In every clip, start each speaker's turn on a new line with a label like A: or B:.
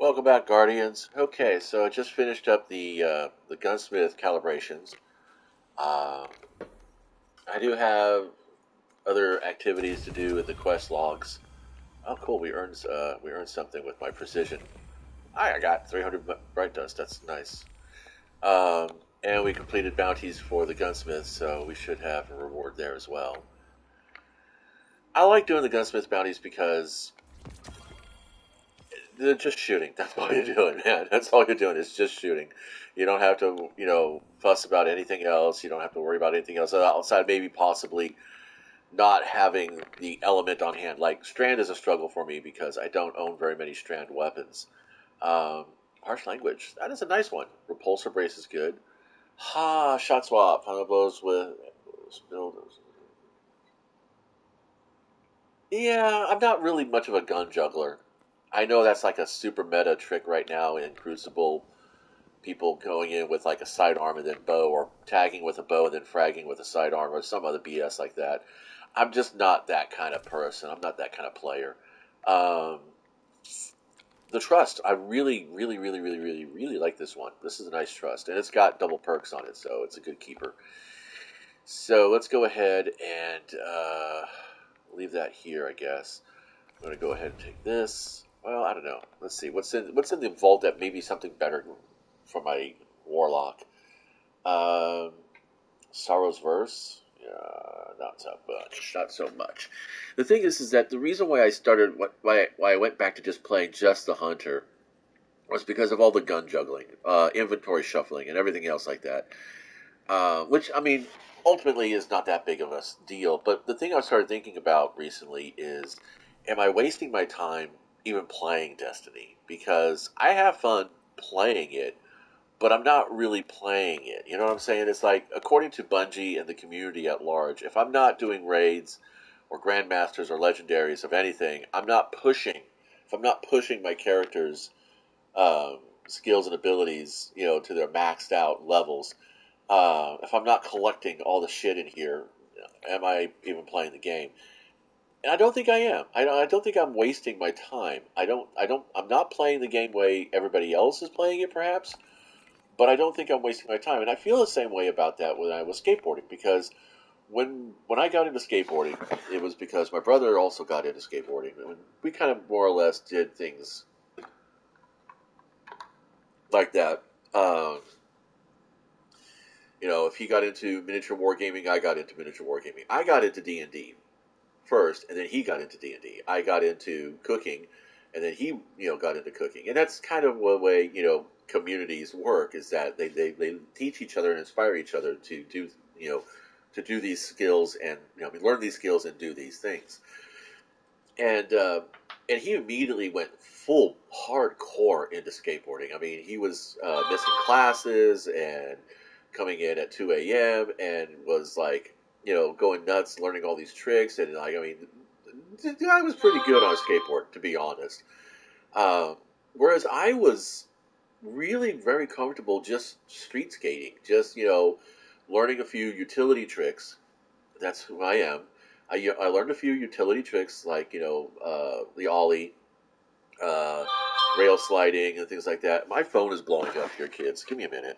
A: Welcome back, Guardians. Okay, so I just finished up the gunsmith calibrations. Uh, I do have other activities to do with the quest logs. Oh, cool! We earned something with my precision. I got 300 bright dust. That's nice. Um, and we completed bounties for the gunsmith, so we should have a reward there as well. I like doing the gunsmith bounties because they're just shooting. That's all you're doing, man. That's all you're doing is just shooting. You don't have to, fuss about anything else. You don't have to worry about anything else outside maybe possibly not having the element on hand. Like Strand is a struggle for me because I don't own very many Strand weapons. Um, Harsh language. That is a nice one. Repulsor brace is good. Ha! Shot swap. Final blows with. Yeah, I'm not really much of a gun juggler. I know that's like a super meta trick right now in Crucible, people going in with like a sidearm and then bow, or tagging with a bow and then fragging with a sidearm, or some other BS like that. I'm just not that kind of person. I'm not that kind of player. Um, the trust, I really, really, really, really, really, really like this one. This is a nice trust, and it's got double perks on it, so it's a good keeper. So let's go ahead and leave that here, I guess. I'm gonna go ahead and take this. Well, I don't know. Let's see what's in the vault that may be something better for my warlock. Um, Sorrow's verse. Yeah, not so much. Not so much. The thing is that the reason why I started, why I went back to just playing just the hunter, was because of all the gun juggling, inventory shuffling, and everything else like that. Which I mean, ultimately is not that big of a deal. But the thing I started thinking about recently is, am I wasting my time even playing Destiny? Because I have fun playing it, but I'm not really playing it. You know what I'm saying? It's like, according to Bungie and the community at large, if I'm not doing raids or grandmasters or legendaries of anything, I'm not pushing. If I'm not pushing my characters' skills and abilities, to their maxed out levels, if I'm not collecting all the shit in here, am I even playing the game? And I don't think I am. I don't think I'm wasting my time. I'm not playing the game way everybody else is playing it, perhaps, but I don't think I'm wasting my time. And I feel the same way about that when I was skateboarding, because when I got into skateboarding, it was because my brother also got into skateboarding, and we kind of more or less did things like that. Um, if he got into miniature wargaming, I got into miniature wargaming. I got into D&D first, and then he got into D&D. I got into cooking, and then he, got into cooking. And that's kind of the way, communities work, is that they teach each other and inspire each other to do, to do these skills and, learn these skills and do these things. And, uh, and he immediately went full hardcore into skateboarding. I mean, he was missing classes and coming in at 2 a.m. and was like, going nuts, learning all these tricks. And like, I mean, the guy was pretty good on a skateboard, to be honest. Whereas I was really very comfortable just street skating, just, learning a few utility tricks. That's who I am. I learned a few utility tricks like, the ollie, uh, rail sliding, and things like that. My phone is blowing up here, kids. Give me a minute.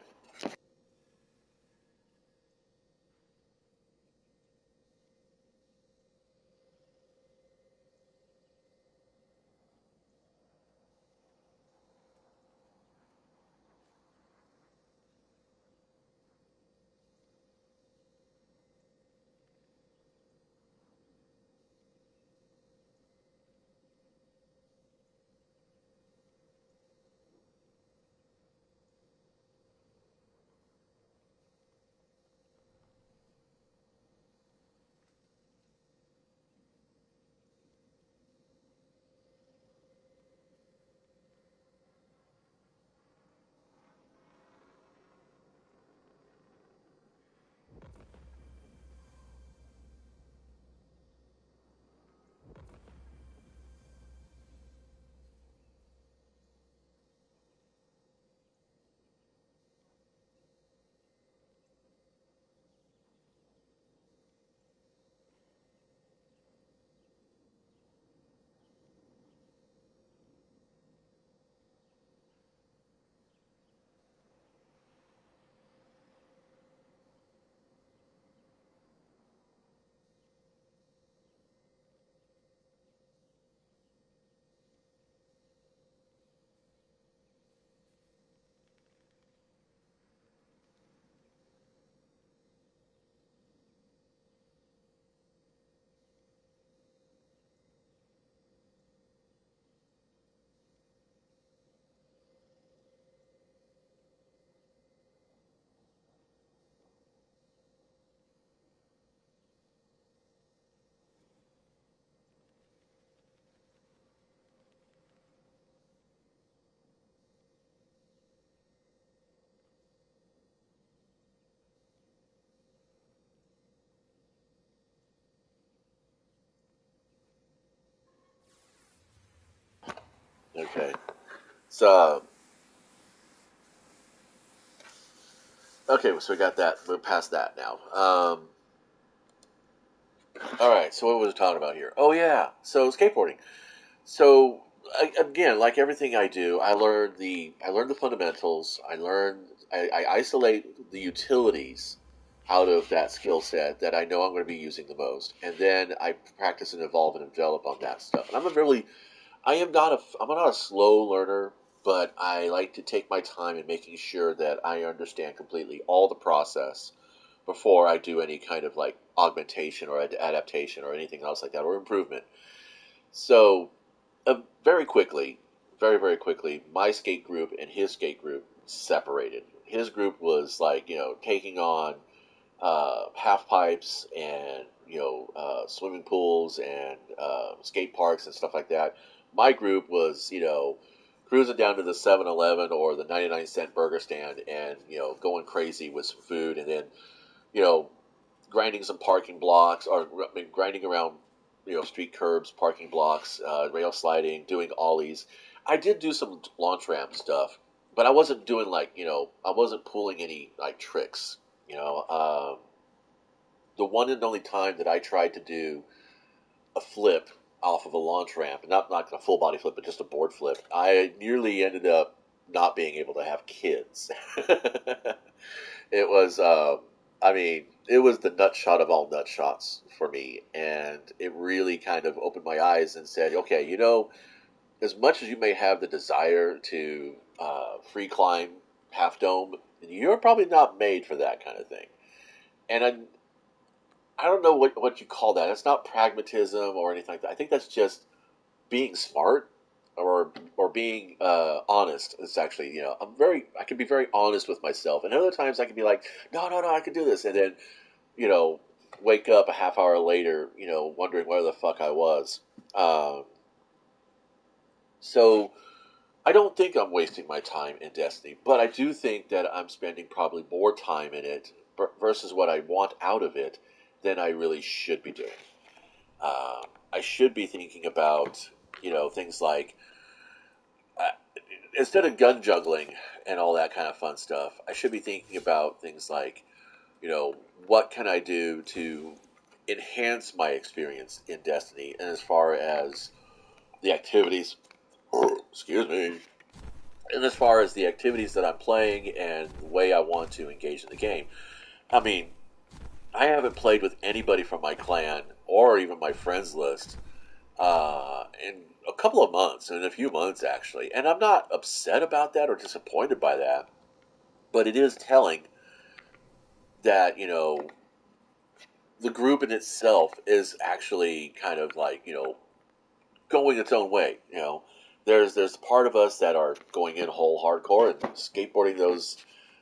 A: Okay. So, okay, so we got that. We're past that now. All right. So what was I talking about here? Oh yeah. So skateboarding. So again, like everything I do, I learn the fundamentals. I isolate the utilities out of that skill set that I know I'm going to be using the most, and then I practice and evolve and develop on that stuff. And I'm not a slow learner, but I like to take my time in making sure that I understand completely all the process before I do any kind of like augmentation or adaptation or anything else like that or improvement. So very quickly, very quickly, my skate group and his skate group separated. His group was like, taking on half pipes and, swimming pools and skate parks and stuff like that. My group was, cruising down to the 7-Eleven or the 99-cent burger stand and, going crazy with some food and then, you know, grinding some parking blocks or I mean, grinding around street curbs, parking blocks, rail sliding, doing ollies. I did do some launch ramp stuff, but I wasn't doing like I wasn't pulling any like tricks. You know, the one and only time that I tried to do a flip off of a launch ramp, not a full body flip, but just a board flip, I nearly ended up not being able to have kids. It was, I mean, it was the nut shot of all nut shots for me, and it really kind of opened my eyes and said, okay, as much as you may have the desire to free climb half dome, you're probably not made for that kind of thing. And I don't know what you call that. It's not pragmatism or anything like that. I think that's just being smart or being honest. It's actually I can be very honest with myself, and other times I can be like, no, I can do this, and then you know wake up a half hour later, wondering where the fuck I was. Um, so I don't think I'm wasting my time in Destiny, but I do think that I'm spending probably more time in it versus what I want out of it than I really should be doing. I should be thinking about things like uh, instead of gun juggling and all that kind of fun stuff, I should be thinking about things like, what can I do to enhance my experience in Destiny, and as far as the activities, excuse me, and as far as the activities that I'm playing and the way I want to engage in the game. I mean, I haven't played with anybody from my clan or even my friends list in a couple of months, in a few months actually. And I'm not upset about that or disappointed by that, but it is telling that, the group in itself is actually kind of like, going its own way. There's part of us that are going in whole hardcore and skateboarding those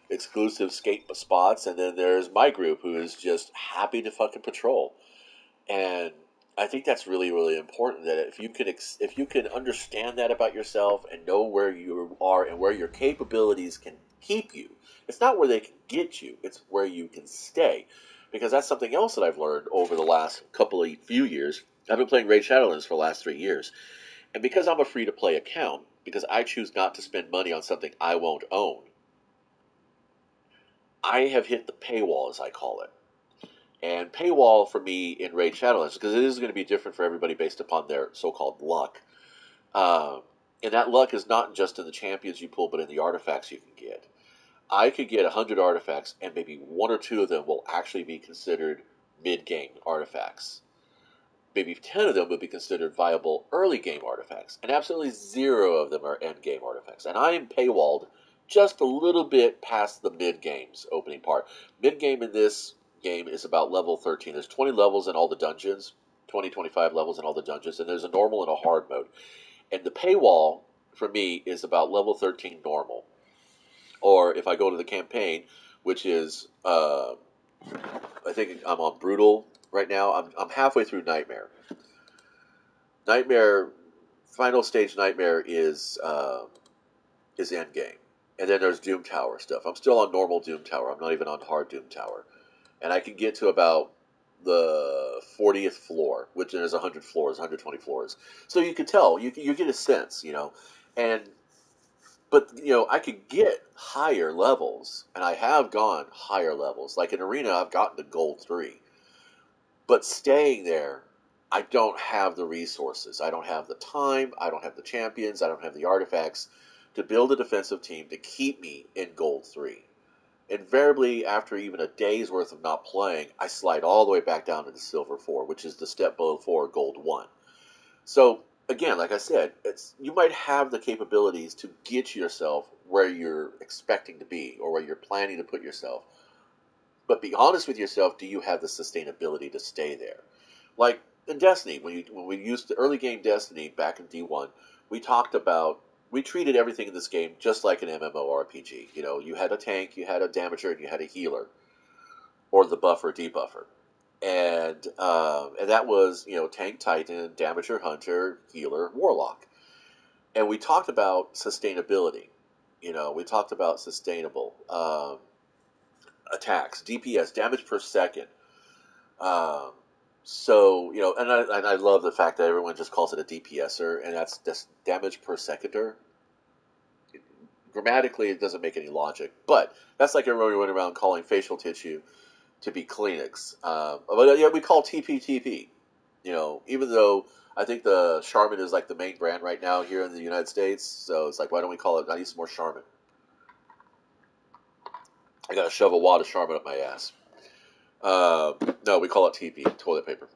A: exclusive skate spots, and then there's my group who is just happy to fucking patrol. And I think that's really really important that if you can understand that about yourself and know where you are and where your capabilities can keep you. It's not where they can get you, it's where you can stay, because that's something else that I've learned over the last couple of few years. I've been playing Raid Shadowlands for the last 3 years, and because I'm a free to play account, because I choose not to spend money on something I won't own, I have hit the paywall, as I call it. And paywall for me in Raid Shadowlands, because it is going to be different for everybody based upon their so-called luck. Um, and that luck is not just in the champions you pull, but in the artifacts you can get. I could get 100 artifacts, and maybe one or two of them will actually be considered mid-game artifacts. Maybe 10 of them would be considered viable early game artifacts, and absolutely zero of them are end game artifacts. And I am paywalled just a little bit past the mid game's opening part. Mid game in this game is about level 13. There's 20 levels in all the dungeons, 25 levels in all the dungeons, and there's a normal and a hard mode. And the paywall for me is about level 13 normal. Or if I go to the campaign, which is, I think I'm on brutal right now. I'm halfway through Nightmare. Nightmare, final stage Nightmare is end game, and then there's Doom Tower stuff. I'm still on normal Doom Tower. I'm not even on hard Doom Tower, and I can get to about the 40th floor, which there's 100 floors, 120 floors. So you can tell, you get a sense, And but I could get higher levels, and I have gone higher levels. Like in Arena, I've gotten to gold 3, but staying there, I don't have the resources. I don't have the time. I don't have the champions. I don't have the artifacts to build a defensive team to keep me in gold 3. Invariably, after even a day's worth of not playing, I slide all the way back down to the silver 4, which is the step before gold 1. So again, like I said, you might have the capabilities to get yourself where you're expecting to be or where you're planning to put yourself. But be honest with yourself, do you have the sustainability to stay there? Like in Destiny, when we used the early game Destiny back in D1, we talked about we treated everything in this game just like an MMORPG. You had a tank, you had a damager, and you had a healer, or the buffer debuffer, and that was tank titan, damager hunter, healer, warlock, and we talked about sustainability. We talked about sustainable attacks, DPS, damage per second. Um, and I love the fact that everyone just calls it a DPSer, and that's just damage per seconder. Grammatically, it doesn't make any logic, but that's like everyone went around calling facial tissue to be Kleenex. But yeah, we call TP TP. Even though I think the Charmin is like the main brand right now here in the United States, so it's like, why don't we call it? I need some more Charmin. I got to shove a wad of Charmin up my ass. No, we call it TP, toilet paper.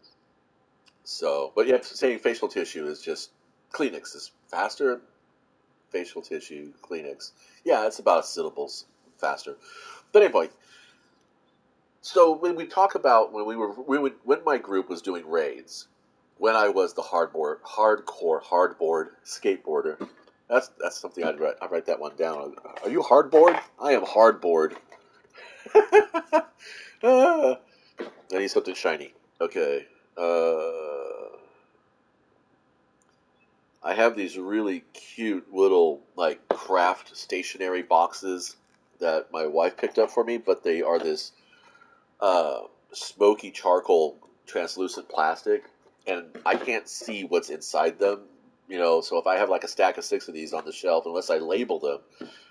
A: So, but yeah, saying facial tissue is just Kleenex is faster. Facial tissue, Kleenex. Yeah, it's about syllables faster. But anyway, so when we talk about when my group was doing raids, when I was the hardcore hardboard skateboarder, that's something I'd write that one down. Are you hardboard? I am hardboard. I need something shiny. Okay. I have these really cute little like craft stationery boxes that my wife picked up for me, but they are this uh, smoky charcoal translucent plastic, and I can't see what's inside them. So if I have like a stack of 6 of these on the shelf, unless I label them,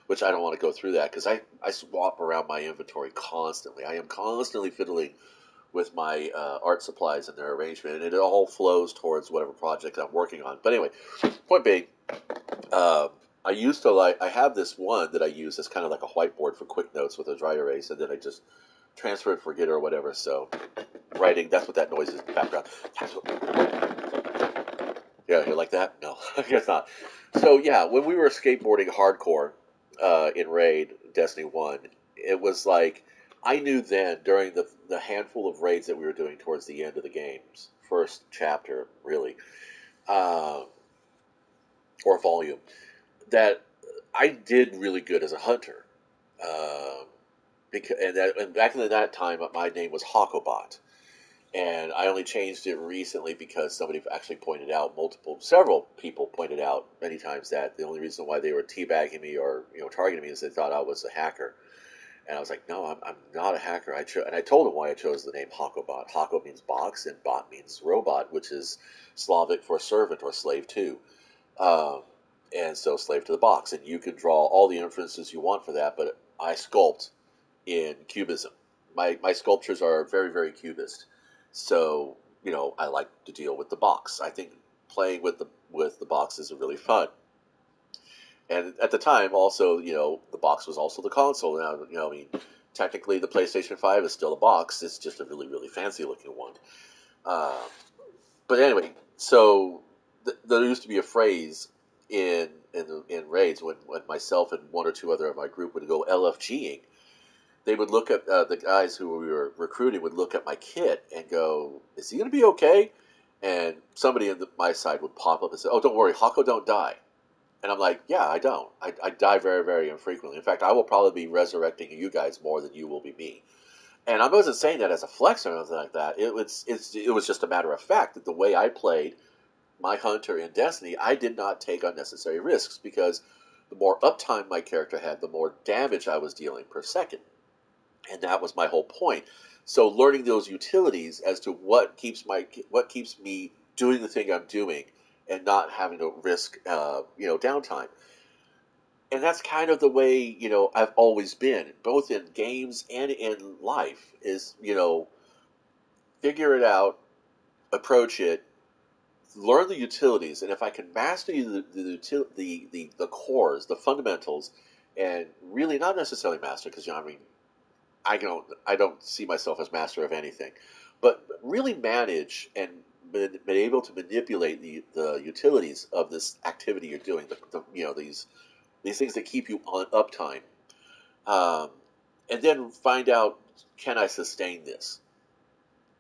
A: which I don't want to go through that because I swap around my inventory constantly. I am constantly fiddling with my art supplies and their arrangement, and it all flows towards whatever project I'm working on. But anyway, point being, uh, I have this one that I use as kind of like a whiteboard for quick notes with a dry erase, and then I just transfer it, forget it, or whatever. So writing, that's what that noise is in the background. Yeah, you like that? No, I guess not. So yeah, when we were skateboarding hardcore in Raid Destiny 1, it was like I knew then during the handful of raids that we were doing towards the end of the game's first chapter, really, uh, or volume, that I did really good as a hunter. Um and back in that time, my name was Hakobot, and I only changed it recently because somebody actually pointed out several people pointed out many times that the only reason why they were teabagging me or targeting me is they thought I was a hacker, and I was like, no, I'm not a hacker. And I told them why I chose the name Hakobot. Hako means box, and bot means robot, which is Slavic for servant or slave too. Um, and so slave to the box, and you can draw all the inferences you want for that, but I sculpt in cubism. My sculptures are very, very cubist. So, I like to deal with the box. I think playing with the box is really fun. And at the time, also, the box was also the console. Now, I mean, technically, the PlayStation 5 is still a box. It's just a really, really fancy looking one. Uh, but anyway, so there used to be a phrase in raids when myself and one or two other of my group would go LFGing. They would look at the guys who we were recruiting would look at my kit and go, "Is he going to be okay?" And somebody on my side would pop up and say, "Oh, don't worry, Hako don't die." And I'm like, "Yeah, I don't. I die very, very infrequently. In fact, I will probably be resurrecting you guys more than you will be me." And I wasn't saying that as a flex or anything like that. It was just a matter of fact that the way I played my hunter in Destiny, I did not take unnecessary risks because the more uptime my character had, the more damage I was dealing per second. And that was my whole point. So learning those utilities as to what keeps me doing the thing I'm doing and not having to risk, downtime. And that's kind of the way, I've always been, both in games and in life, is, figure it out, approach it, learn the utilities, and if I can master the cores, the fundamentals, and really not necessarily master, because I mean, I don't see myself as master of anything, but really manage and been able to manipulate the utilities of this activity you're doing, these things that keep you on uptime, um, and then find out, can I sustain this?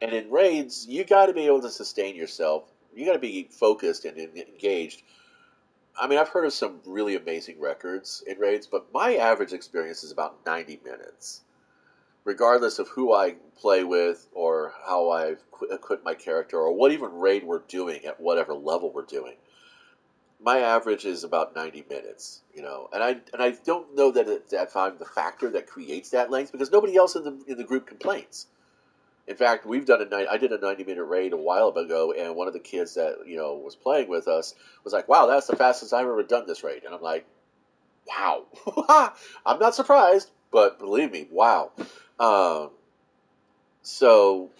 A: And in raids, you got to be able to sustain yourself. You got to be focused and engaged. I mean, I've heard of some really amazing records in raids, but my average experience is about 90 minutes, regardless of who I play with or how I've equipped my character or what even raid we're doing at whatever level we're doing. My average is about 90 minutes, and I don't know that I'm the factor that creates that length, because nobody else in the group complains. In fact, I did a 90-minute raid a while ago, and one of the kids that was playing with us was like, "Wow, that's the fastest I've ever done this raid." And I'm like, "Wow." I'm not surprised, but believe me, wow. Um, so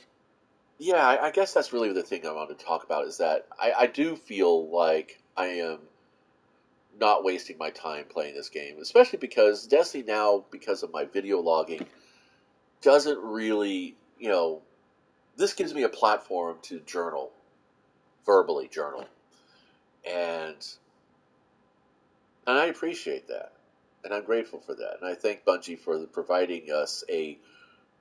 A: yeah, I guess that's really the thing I wanted to talk about, is that I do feel like I am not wasting my time playing this game, especially because Destiny now, because of my video logging, doesn't really, this gives me a platform to journal, verbally journal, and I appreciate that, and I'm grateful for that, and I thank Bungie for providing us a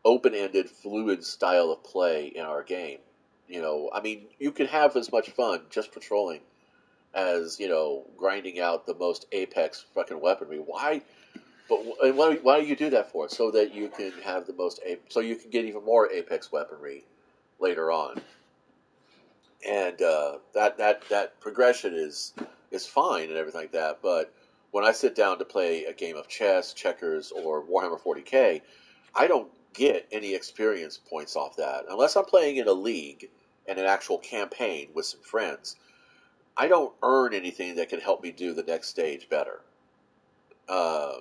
A: open-ended, fluid style of play in our game. I mean, you can have as much fun just patrolling as grinding out the most apex fucking weaponry. Why? But and why do you do that for? So that you can have the most so you can get even more apex weaponry later on, and that progression is fine and everything like that. But when I sit down to play a game of chess, checkers, or Warhammer 40K, I don't get any experience points off that unless I'm playing in a league and an actual campaign with some friends. I don't earn anything that can help me do the next stage better. Uh,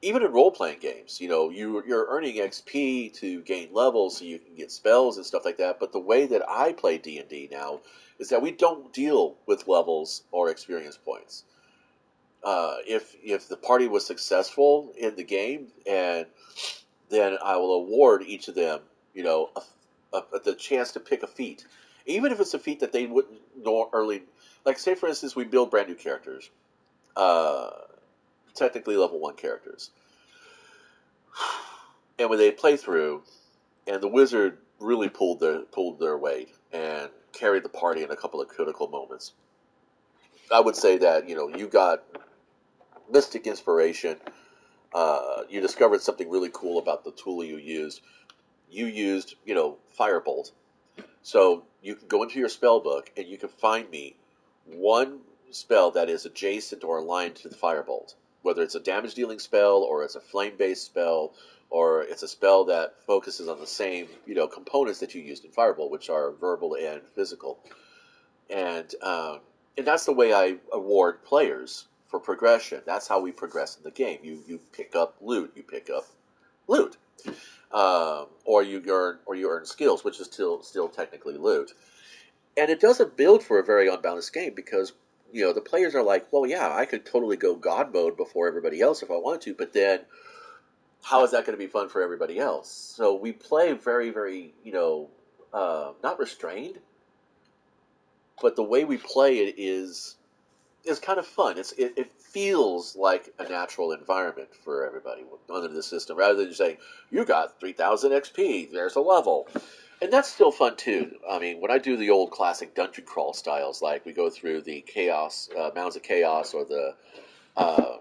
A: Even in role playing games, you're earning XP to gain levels so you can get spells and stuff like that. But the way that I play D&D now is that we don't deal with levels or experience points. If the party was successful in the game, and then I will award each of them, the chance to pick a feat, even if it's a feat that they wouldn't know early. Like, say for instance, we build brand new characters, uh, technically level 1 characters, and when they play through, and the wizard really pulled their weight and carried the party in a couple of critical moments. I would say that you got mystic inspiration. You discovered something really cool about the tool you used. You used firebolt, so you can go into your spell book and you can find me one spell that is adjacent or aligned to the firebolt, whether it's a damage dealing spell or it's a flame based spell or it's a spell that focuses on the same components that you used in firebolt, which are verbal and physical. And that's the way I award players for progression. That's how we progress in the game. You pick up loot. You pick up loot. Or you earn skills, which is still technically loot. And it doesn't build for a very unbalanced game, because the players are like, well, yeah, I could totally go god mode before everybody else if I wanted to, but then how is that going to be fun for everybody else? So we play very, very not restrained, but the way we play it is kind of fun. It feels like a natural environment for everybody under the system, rather than saying you got 3,000 XP. There's a level, and that's still fun too. I mean, when I do the old classic dungeon crawl styles, like we go through the chaos mounds of chaos or uh,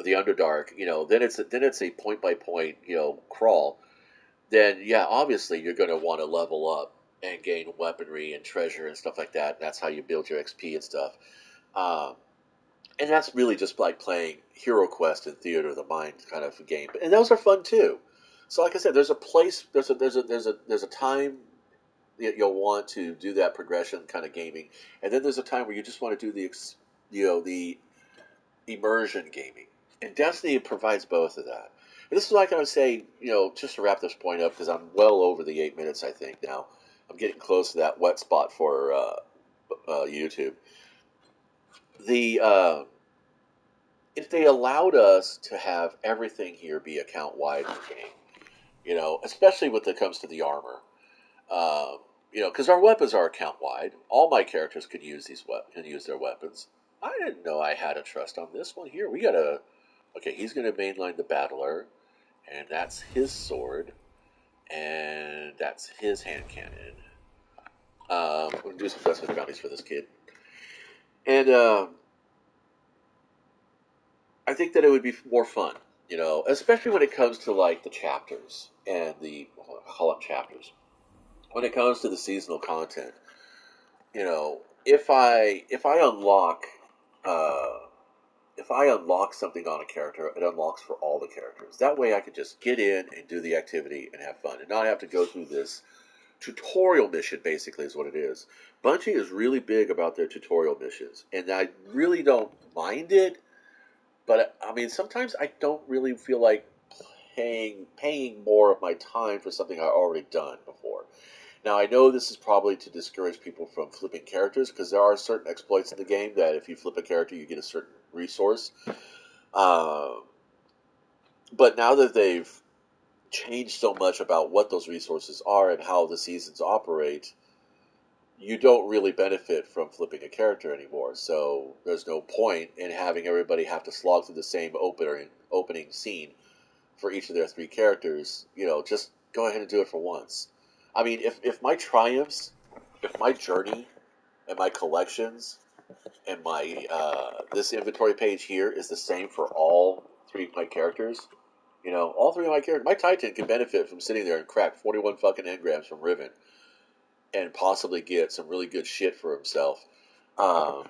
A: the Underdark, then it's a point by point crawl. Then yeah, obviously you're going to want to level up and gain weaponry and treasure and stuff like that. That's how you build your XP and stuff. Um, and that's really just like playing Hero Quest and Theater of the Mind kind of game, and those are fun too. So, like I said, there's a place, there's a time you'll want to do that progression kind of gaming, and then there's a time where you just want to do the immersion gaming, and Destiny provides both of that. And this is like I was saying, just to wrap this point up because I'm well over the 8 minutes. I think now I'm getting close to that wet spot for YouTube. The If they allowed us to have everything here be account wide in the game, especially when it comes to the armor. Because our weapons are account wide. All my characters can use can use their weapons. I didn't know I had a trust on this one here. Okay, he's going to mainline the battler, and that's his sword, and that's his hand cannon. We're going to do some dust bounties for this kid. And I think that it would be more fun, especially when it comes to like the chapters and I'll call them chapters. When it comes to the seasonal content, uh, if I unlock something on a character, it unlocks for all the characters. That way, I could just get in and do the activity and have fun, and not have to go through this tutorial mission. Basically, is what it is. Bungie is really big about their tutorial missions, and I really don't mind it. But I mean, sometimes I don't really feel like paying more of my time for something I've already done before. Now, I know this is probably to discourage people from flipping characters, because there are certain exploits in the game that if you flip a character, you get a certain resource. Uh, but now that they've changed so much about what those resources are and how the seasons operate, you don't really benefit from flipping a character anymore. So there's no point in having everybody have to slog through the same opening scene for each of their three characters. Just go ahead and do it for once. I mean, if my triumphs, if my journey and my collections and my this inventory page here is the same for all three of my characters, all three of my characters, my Titan can benefit from sitting there and crack 41 fucking engrams from Riven and possibly get some really good shit for himself. Um,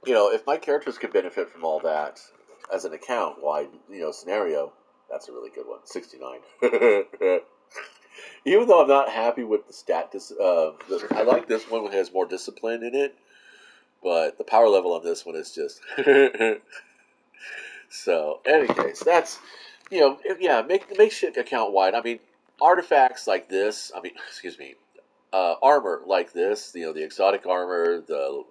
A: if my characters can benefit from all that as an account-wide, scenario, that's a really good one. 69. Even though I'm not happy with the stat, I like this one that has more discipline in it, but the power level on this one is just. So, in any case, that's make shit account wide. I mean, artifacts like this. I mean, excuse me, armor like this. The exotic armor, the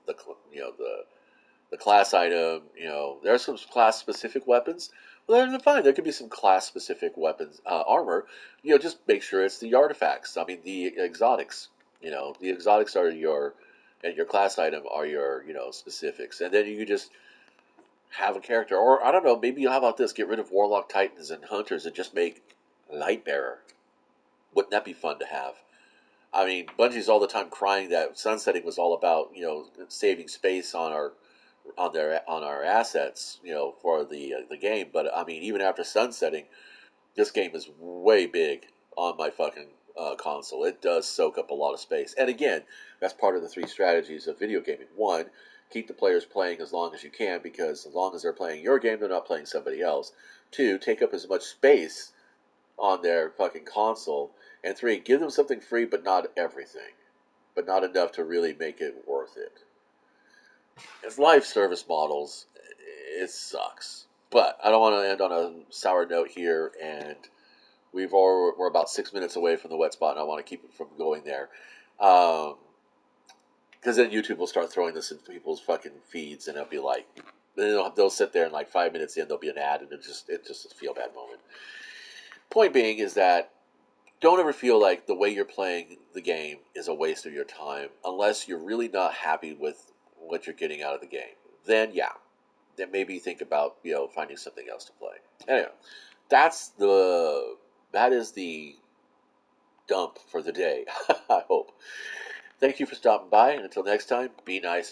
A: the class item. There are some class specific weapons. Well, then fine. There could be some class specific weapons, armor. Just make sure it's the artifacts. I mean, the exotics. The exotics are and your class item are your specifics, and then you could just have a character, or I don't know. Maybe how about this? Get rid of warlock titans and hunters and just make Lightbearer. Wouldn't that be fun to have? I mean, Bungie's all the time crying that sunsetting was all about saving space on our assets for the game. But I mean, even after sunsetting, this game is way big on my fucking console. It does soak up a lot of space. And again, that's part of the three strategies of video gaming. One, keep the players playing as long as you can, because as long as they're playing your game, they're not playing somebody else. Two, take up as much space on their fucking console. And three, give them something free, but not everything. But not enough to really make it worth it. As live service models, it sucks. But I don't want to end on a sour note here, and we're about 6 minutes away from the wet spot, and I want to keep it from going there. Because then YouTube will start throwing this in people's fucking feeds, and it'll be like, they'll sit there and like 5 minutes in, there'll be an ad, and it's just a feel bad moment. Point being is that don't ever feel like the way you're playing the game is a waste of your time, unless you're really not happy with what you're getting out of the game. Then maybe think about finding something else to play. Anyway, that is the dump for the day. I hope. Thank you for stopping by, and until next time, be nice.